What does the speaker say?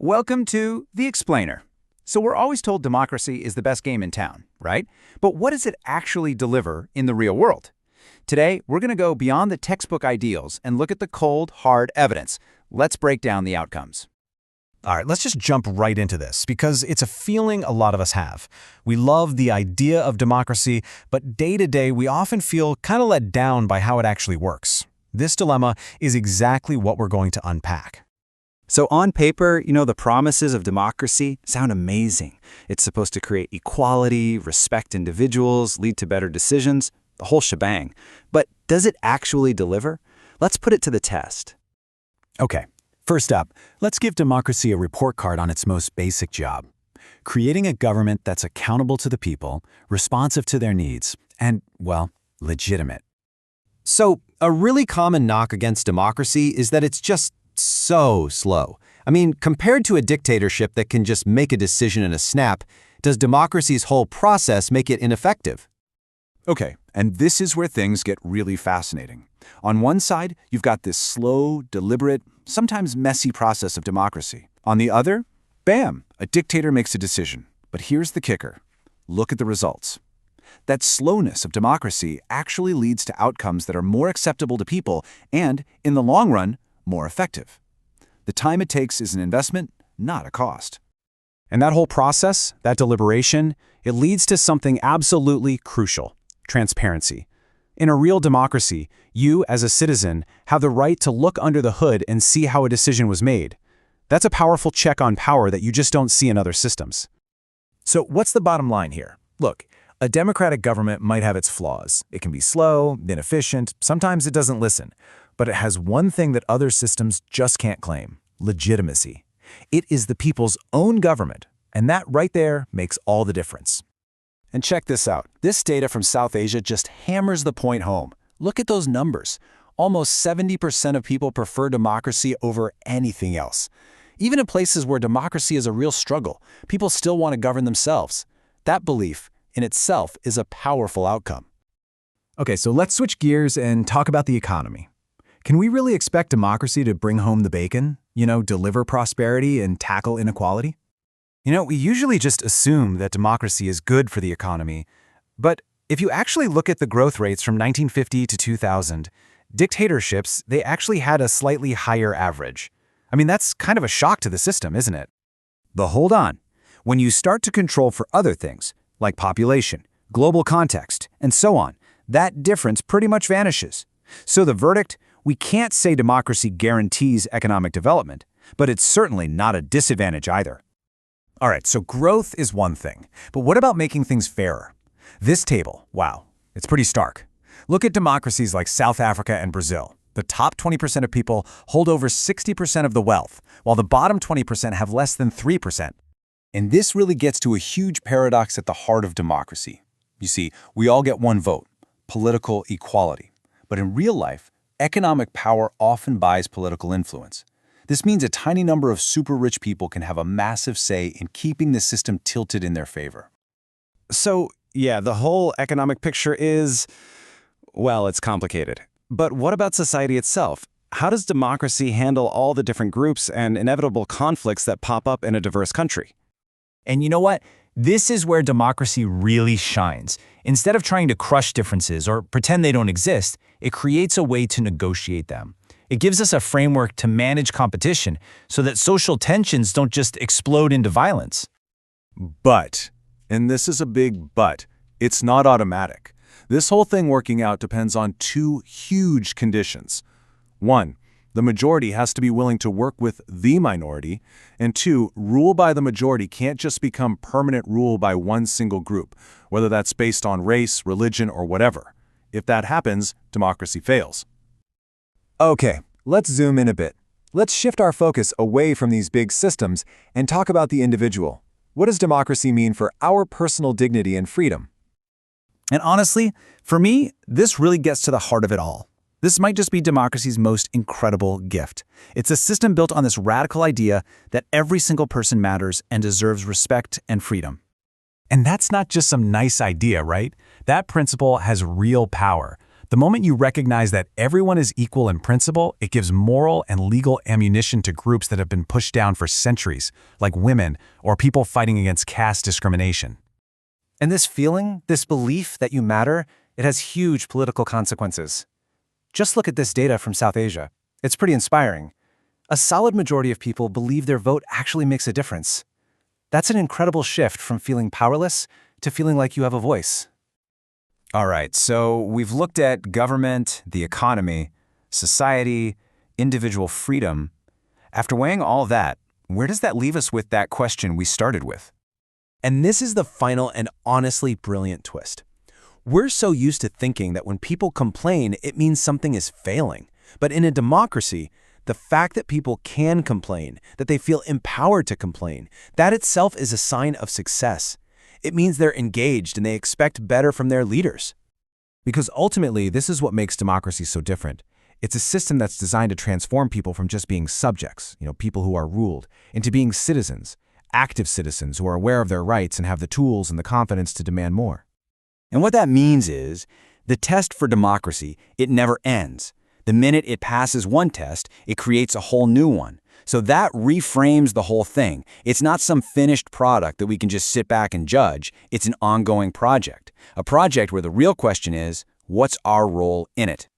Welcome to The Explainer. So we're always told democracy is the best game in town, right? But what does it actually deliver in the real world? Today, we're going to go beyond the textbook ideals and look at the cold, hard evidence. Let's break down the outcomes. All right, let's just jump right into this because it's a feeling a lot of us have. We love the idea of democracy, but day to day we often feel kind of let down by how it actually works. This dilemma is exactly what we're going to unpack. So on paper, the promises of democracy sound amazing. It's supposed to create equality, respect individuals, lead to better decisions, the whole shebang. But does it actually deliver? Let's put it to the test. Okay, first up, let's give democracy a report card on its most basic job. Creating a government that's accountable to the people, responsive to their needs, and, well, legitimate. So, a really common knock against democracy is that it's just so slow. I mean, compared to a dictatorship that can just make a decision in a snap, does democracy's whole process make it ineffective? Okay, and this is where things get really fascinating. On one side, you've got this slow, deliberate, sometimes messy process of democracy. On the other, bam, a dictator makes a decision. But here's the kicker. Look at the results. That slowness of democracy actually leads to outcomes that are more acceptable to people and, in the long run, more effective. The time it takes is an investment, not a cost. And that whole process, that deliberation, it leads to something absolutely crucial: transparency. In a real democracy, you, as a citizen, have the right to look under the hood and see how a decision was made. That's a powerful check on power that you just don't see in other systems. So what's the bottom line here? Look, a democratic government might have its flaws. It can be slow, inefficient, sometimes it doesn't listen. But it has one thing that other systems just can't claim: legitimacy. It is the people's own government, and that right there makes all the difference. And check this out. This data from South Asia just hammers the point home. Look at those numbers. Almost 70% of people prefer democracy over anything else. Even in places where democracy is a real struggle, people still want to govern themselves. That belief, in itself, is a powerful outcome. Okay, so let's switch gears and talk about the economy. Can we really expect democracy to bring home the bacon? Deliver prosperity and tackle inequality? We usually just assume that democracy is good for the economy. But if you actually look at the growth rates from 1950 to 2000, dictatorships, they actually had a slightly higher average. I mean, that's kind of a shock to the system, isn't it? But hold on. When you start to control for other things, like population, global context, and so on, that difference pretty much vanishes. So the verdict: we can't say democracy guarantees economic development, but it's certainly not a disadvantage either. All right, so growth is one thing, but what about making things fairer? This table, wow, it's pretty stark. Look at democracies like South Africa and Brazil. The top 20% of people hold over 60% of the wealth, while the bottom 20% have less than 3%. And this really gets to a huge paradox at the heart of democracy. You see, we all get one vote, political equality. But in real life, economic power often buys political influence. This means a tiny number of super-rich people can have a massive say in keeping the system tilted in their favor. So, yeah, the whole economic picture is, well, it's complicated. But what about society itself? How does democracy handle all the different groups and inevitable conflicts that pop up in a diverse country? And you know what? This is where democracy really shines. Instead of trying to crush differences or pretend they don't exist, it creates a way to negotiate them. It gives us a framework to manage competition so that social tensions don't just explode into violence. But, and this is a big but, it's not automatic. This whole thing working out depends on two huge conditions. One, the majority has to be willing to work with the minority. And two, rule by the majority can't just become permanent rule by one single group, whether that's based on race, religion, or whatever. If that happens, democracy fails. Okay, let's zoom in a bit. Let's shift our focus away from these big systems and talk about the individual. What does democracy mean for our personal dignity and freedom? And honestly, for me, this really gets to the heart of it all. This might just be democracy's most incredible gift. It's a system built on this radical idea that every single person matters and deserves respect and freedom. And that's not just some nice idea, right? That principle has real power. The moment you recognize that everyone is equal in principle, it gives moral and legal ammunition to groups that have been pushed down for centuries, like women or people fighting against caste discrimination. And this feeling, this belief that you matter, it has huge political consequences. Just look at this data from South Asia. It's pretty inspiring. A solid majority of people believe their vote actually makes a difference. That's an incredible shift from feeling powerless to feeling like you have a voice. All right, so we've looked at government, the economy, society, individual freedom. After weighing all that, where does that leave us with that question we started with? And this is the final and honestly brilliant twist. We're so used to thinking that when people complain, it means something is failing. But in a democracy, the fact that people can complain, that they feel empowered to complain, that itself is a sign of success. It means they're engaged and they expect better from their leaders. Because ultimately, this is what makes democracy so different. It's a system that's designed to transform people from just being subjects, people who are ruled, into being citizens, active citizens who are aware of their rights and have the tools and the confidence to demand more. And what that means is, the test for democracy, it never ends. The minute it passes one test, it creates a whole new one. So that reframes the whole thing. It's not some finished product that we can just sit back and judge. It's an ongoing project. A project where the real question is, what's our role in it?